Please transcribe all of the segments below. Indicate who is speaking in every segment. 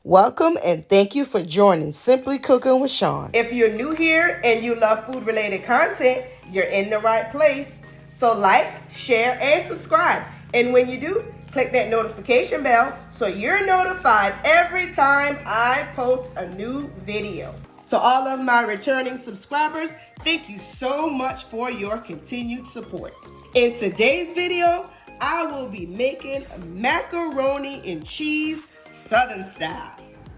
Speaker 1: Welcome and thank you for joining Simply Cooking with Shawn. If you're new here and you love food-related content, you're in the right place. So like, share, and subscribe. And when you do, click that notification bell so you're notified every time I post a new video. To all of my returning subscribers, thank you so much for your continued support. In today's video, I will be making macaroni and cheese Southern style.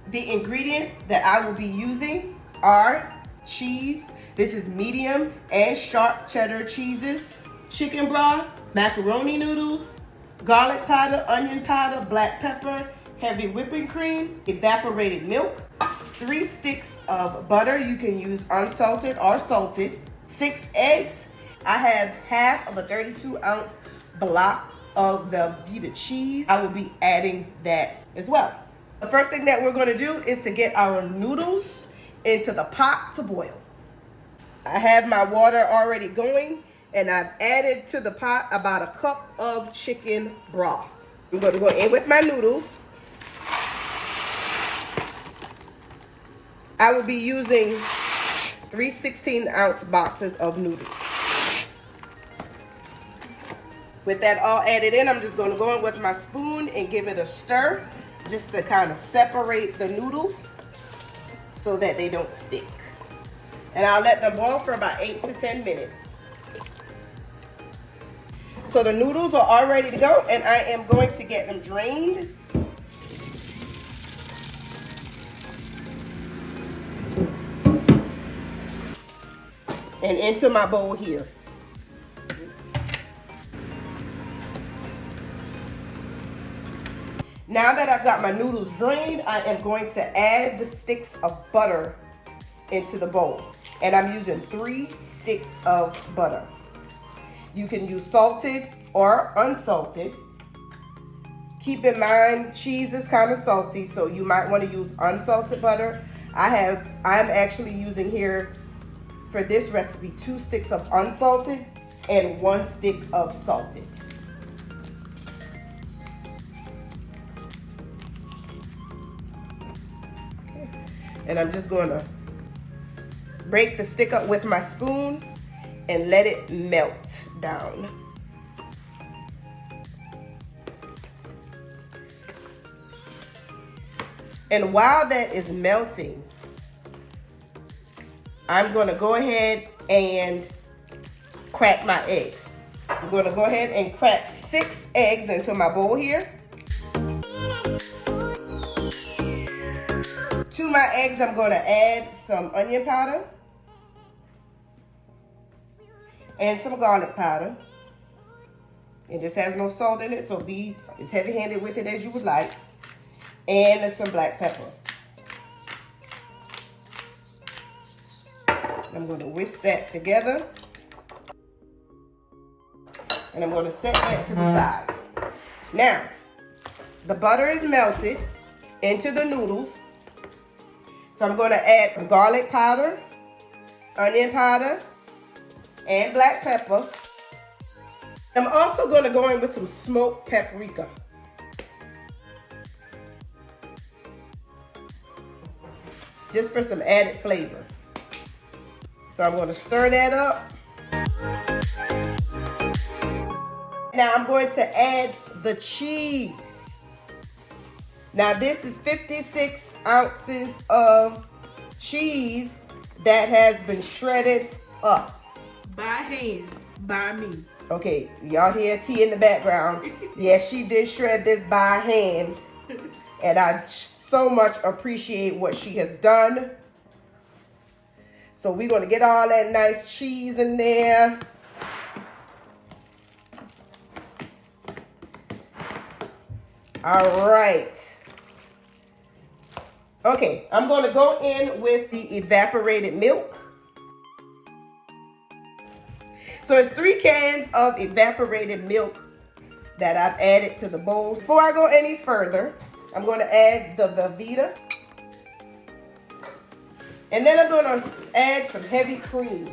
Speaker 1: The ingredients that I will be using are cheese. This is medium and sharp cheddar cheeses, chicken broth, macaroni noodles, garlic powder, onion powder, black pepper, heavy whipping cream, evaporated milk, 3 sticks of butter. You can use unsalted or salted, 6 eggs. I have half of a 32-ounce block of Velvetta cheese. I will be adding that as well. The first thing that we're going to do is to get our noodles into the pot to boil. I have my water already going, and I've added to the pot about a cup of chicken broth. I'm going to go in with my noodles. I will be using 3 16-ounce boxes of noodles. With that all added in, I'm just going to go in with my spoon and give it a stir just to kind of separate the noodles so that they don't stick. And I'll let them boil for about 8 to 10 minutes. So the noodles are all ready to go, and I am going to get them drained. And into my bowl here. Now that I've got my noodles drained, I am going to add the sticks of butter into the bowl. And I'm using 3 sticks of butter. You can use salted or unsalted. Keep in mind, cheese is kind of salty, so you might want to use unsalted butter. I'm actually using here for this recipe 2 sticks of unsalted and 1 stick of salted. And I'm just going to break the stick up with my spoon and let it melt down. And while that is melting, I'm going to go ahead and crack my eggs. I'm going to go ahead and crack 6 eggs into my bowl here. To my eggs, I'm going to add some onion powder and some garlic powder. And this has no salt in it, so be as heavy-handed with it as you would like. And some black pepper. I'm going to whisk that together. And I'm going to set that to the side. Now, the butter is melted into the noodles. So I'm going to add garlic powder, onion powder, and black pepper. I'm also going to go in with some smoked paprika. Just for some added flavor. So I'm going to stir that up. Now I'm going to add the cheese. Now this is 56 ounces of cheese that has been shredded up.
Speaker 2: By hand, by me.
Speaker 1: Okay, y'all hear T in the background. Yeah, she did shred this by hand. And I so much appreciate what she has done. So we're going to get all that nice cheese in there. All right. Okay, I'm going to go in with the evaporated milk. So it's 3 cans of evaporated milk that I've added to the bowl. Before I go any further, I'm going to add the Velvetta. And then I'm going to add some heavy cream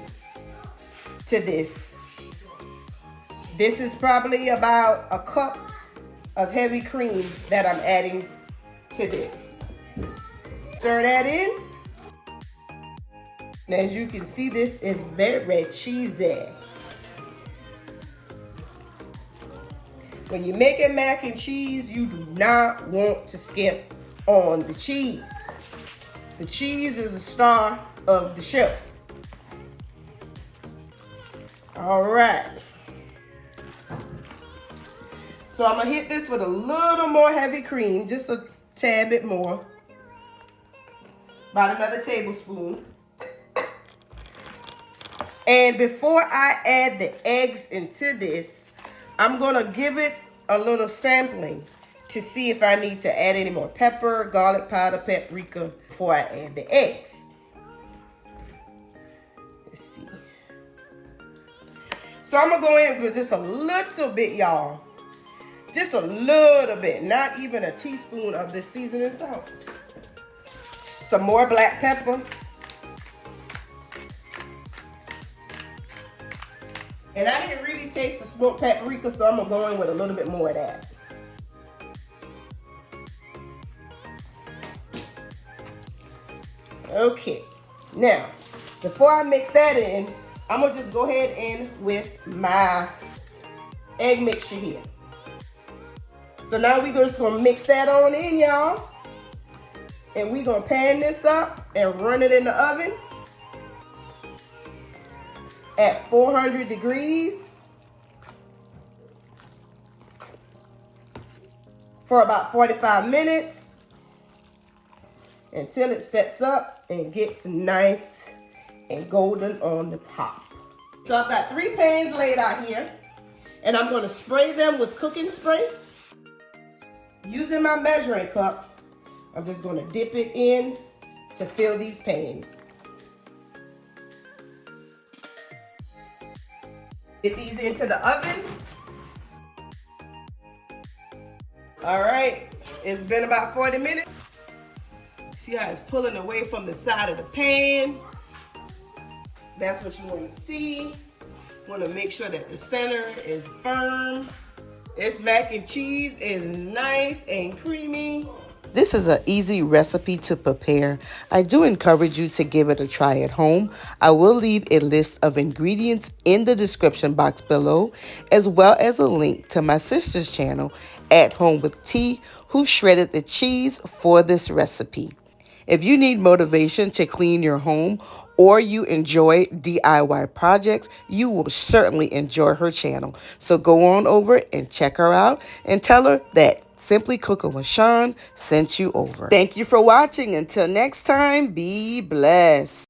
Speaker 1: to this. This is probably about a cup of heavy cream that I'm adding to this. Stir that in. And as you can see, this is very cheesy. When you're making mac and cheese, you do not want to skimp on the cheese. The cheese is the star of the show. All right. So I'm gonna hit this with a little more heavy cream, just a tad bit more. About another tablespoon. And before I add the eggs into this, I'm gonna give it a little sampling to see if I need to add any more pepper, garlic powder, paprika before I add the eggs. Let's see. So I'm gonna go in with just a little bit, y'all. Just a little bit, not even a teaspoon of this seasoning salt. Some more black pepper. And I didn't really taste the smoked paprika, so I'm gonna go in with a little bit more of that. Okay, now, before I mix that in, I'm gonna just go ahead in with my egg mixture here. So now we're just gonna mix that on in, y'all. And we're gonna pan this up and run it in the oven at 400 degrees for about 45 minutes until it sets up and gets nice and golden on the top. So I've got 3 pans laid out here, and I'm gonna spray them with cooking spray. Using my measuring cup, I'm just gonna dip it in to fill these pans. Get these into the oven. All right, it's been about 40 minutes. See how it's pulling away from the side of the pan? That's what you want to see. You want to make sure that the center is firm. This mac and cheese is nice and creamy. This is an easy recipe to prepare. I do encourage you to give it a try at home. I will leave a list of ingredients in the description box below, as well as a link to my sister's channel, At Home with T, who shredded the cheese for this recipe. If you need motivation to clean your home or you enjoy DIY projects, you will certainly enjoy her channel. So go on over and check her out and tell her that Simply Cooking with Shawn sent you over. Thank you for watching. Until next time, be blessed.